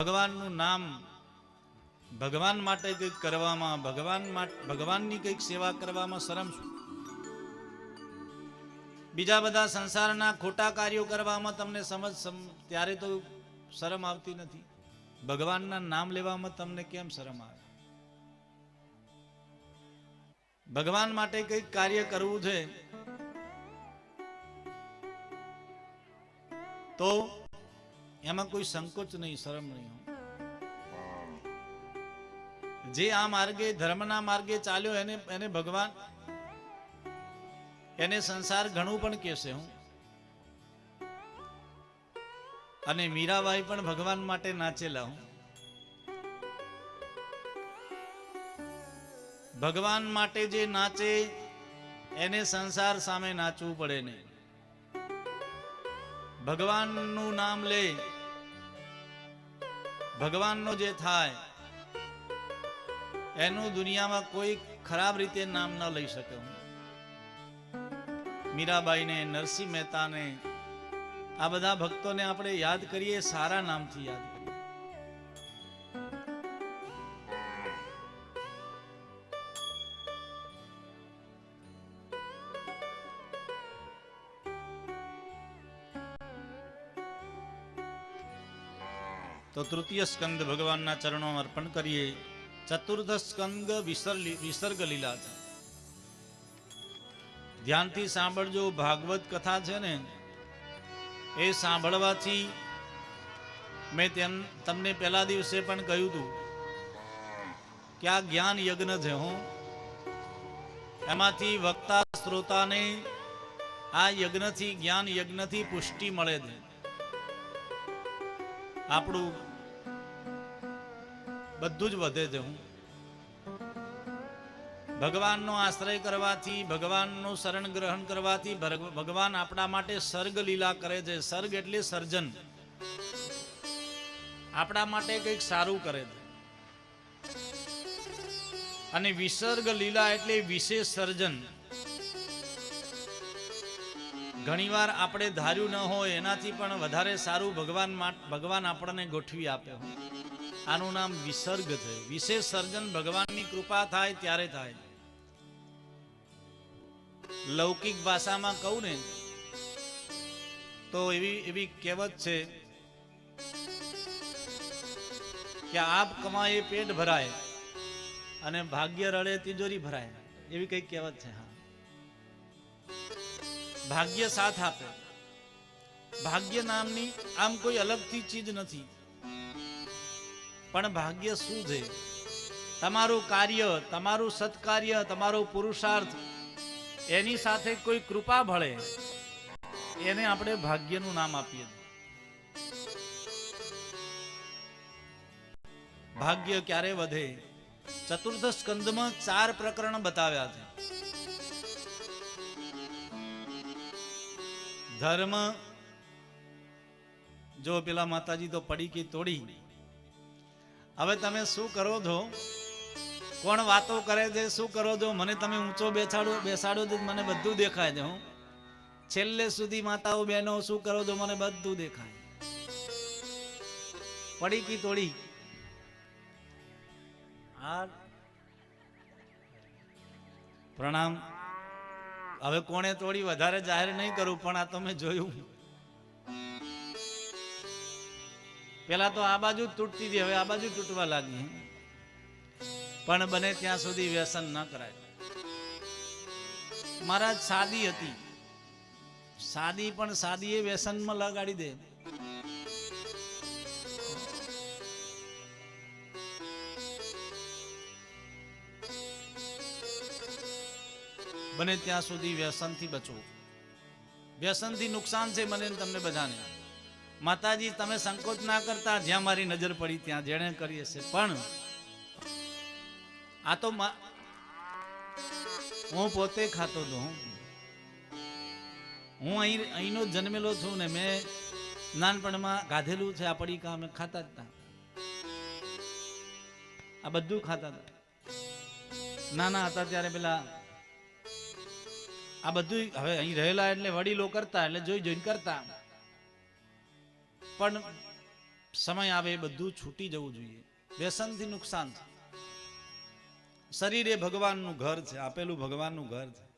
ભગવાનનું નામ, ભગવાન માટે કંઈક કરવામાં, ભગવાનની કંઈક સેવા કરવામાં શરમ શું? બીજા બધા સંસારના ખોટા કાર્યો કરવામાં તમને ત્યારે તો શરમ આવતી નથી. ભગવાનના નામ લેવામાં તમને કેમ શરમ આવે? ભગવાન માટે કંઈક કાર્ય કરવું છે તો એમાં કોઈ સંકોચ નહીં, શરમ નહીં. જે આ માર્ગે, ધર્મના માર્ગે ચાલ્યો એને ભગવાન, એને સંસાર ઘણું પણ કહેશે. હું અને મીરાબાઈ પણ ભગવાન માટે નાચેલા. હું ભગવાન માટે જે નાચે એને સંસાર સામે નાચવું પડે નહીં. ભગવાનનું નામ લે, ભગવાનનો જે થાય એનું દુનિયામાં કોઈ ખરાબ રીતે નામ ન લઈ શકે. મીરાબાઈને, નરસિંહ મહેતાને, આ બધા ભક્તોને આપણે યાદ કરીએ, સારા નામથી યાદ કરીએ. તો તૃતીય સ્કંદ ભગવાનના ચરણોમાં અર્પણ કરીએ. ચતુર્થ સ્કંદ વિસર્ગ લીલા છે. ધ્યાનથી સાંભળજો. ભાગવત કથા છે ને, એ સાંભળવાથી, મેં તમને પહેલા દિવસે પણ કહ્યું હતું કે આ જ્ઞાન યજ્ઞ છે. હું એમાંથી વક્તા શ્રોતાને આ યજ્ઞથી, જ્ઞાન યજ્ઞથી પુષ્ટિ મળે છે. આપણું બધું જ વધે છે. હું ભગવાનનો આશ્રય કરવાથી, ભગવાનનું શરણ ગ્રહણ કરવાથી ભગવાન આપણા માટે સર્ગ લીલા કરે છે. સર્ગ એટલે સર્જન. આપણા માટે કંઈક સારું કરે છે. અને વિસર્ગ લીલા એટલે વિશેષ સર્જન. ઘણીવાર આપણે ધાર્યું ન હોય એનાથી પણ વધારે સારું ભગવાન આપણને ગોઠવી આપે. આનું નામ વિસર્ગ છે. વિશેષ સર્જન ભગવાનની કૃપા થાય ત્યારે થાય. લૌકિક ભાષામાં કહું ને તો એવી કહેવત છે કે આપ કમાએ પેટ ભરાય અને ભાગ્ય રડે તિજોરી ભરાય. એવી કઈ કહેવત છે. હા, ભાગ્ય સાથ આપે. ભાગ્ય નામની આમ કોઈ અલગથી ચીજ નથી, પણ ભાગ્ય શું છે? તમારું કાર્ય, તમારું સત્કાર્ય, તમારો પુરુષાર્થ, એની સાથે કોઈ કૃપા ભળે, એને આપણે ભાગ્યનું નામ આપીએ. ભાગ્ય ક્યારે વધે? ચતુર્થ સ્કંદમાં 4 પ્રકરણ બતાવ્યા છે. ધર્મ, જો પેલા માતાજી તો પડી કે તોડી. હવે તમે શું કરો છો? કોણ વાતો કરે છે? શું કરો છો? મને તમે ઊંચો બેસાડો તો મને બધું દેખાય છે. હું છેલ્લે સુધી માતાઓ બહેનો શું કરો છો? મને બધું દેખાય. પડી કી તોડી. પ્રણામ. હવે કોણે તોડી વધારે જાહેર નહીં કરું, પણ આ તો મેં જોયું. પેલા તો આ બાજુ તૂટતી હતી, હવે આ બાજુ તૂટવા લાગી. પણ બને ત્યાં સુધી વ્યસન ન કરાય. મહારાજ સાદી હતી, સાદી, પણ સાદી એ વ્યસનમાં લગાડી દે. બને ત્યાં સુધી વ્યસનથી બચો. વ્યસનથી નુકસાન છે મને તમને બધાને. માતાજી તમે સંકોચ ના કરતા, જ્યાં મારી નજર પડી ત્યાં જેણે કરી હશે. પણ આ તો હું પોતે ખાતો હતો. હું અહીંનો જન્મેલો છું ને, મેં નાનપણમાં ગાધેલું છે. આ પડીકા અમે ખાતા જ હતા. આ બધું ખાતા હતા. નાના હતા ત્યારે પેલા આ બધું. હવે અહીં રહેલા એટલે વડીલો કરતા એટલે જોઈ જોઈને કરતા. પણ સમય આવે એ બધું છૂટી જવું જોઈએ. વ્યસનથી નુકસાન છે. શરીર એ ભગવાનનું ઘર છે, આપેલું ભગવાનનું ઘર છે.